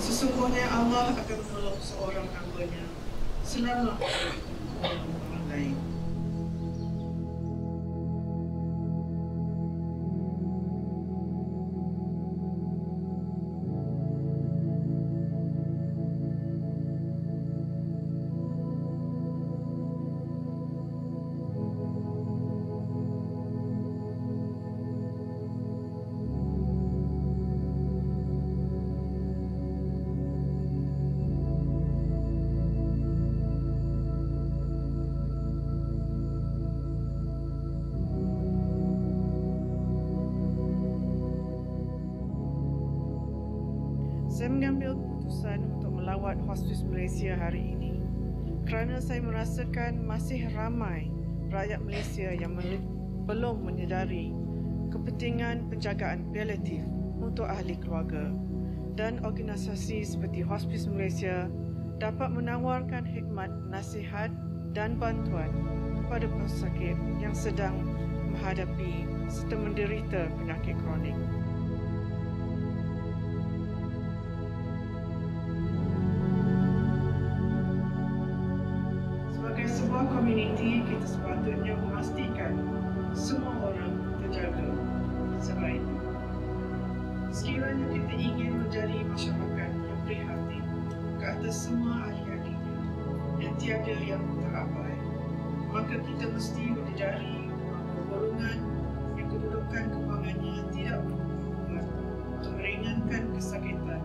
Sesungguhnya Allah akan menolong seorang hamba-Nya selama menolong orang lain. Saya mengambil keputusan untuk melawat Hospice Malaysia hari ini kerana saya merasakan masih ramai rakyat Malaysia yang belum menyedari kepentingan penjagaan paliatif untuk ahli keluarga, dan organisasi seperti Hospice Malaysia dapat menawarkan khidmat nasihat dan bantuan kepada pesakit yang sedang menghadapi serta menderita penyakit kronik. Sebagai sebuah komuniti, kita sepatutnya memastikan semua orang terjaga sebaik. Sekiranya kita ingin menjadi masyarakat yang prihatin ke atas semua ahli-ahlinya dan tiada yang terabai, maka kita mesti menyedari bahawa golongan yang kedudukan kewangannya tidak berkuat untuk meringankan kesakitan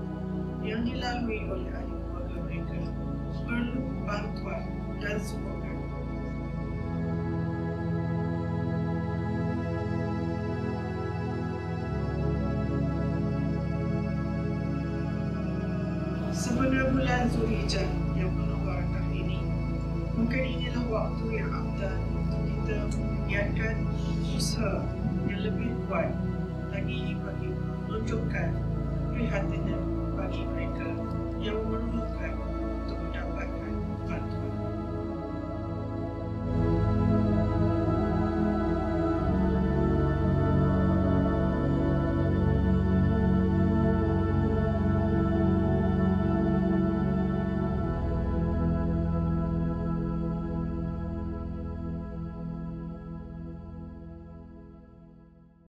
yang dilalui oleh ahli keluarga mereka perlu bantuan dan sokongan. Sebenar bulan Zulhijjah yang penuh barakah ini, mungkin inilah waktu yang afdal untuk kita mengiatkan usaha yang lebih kuat lagi bagi menunjukkan prihatinan bagi mereka yang memerlukan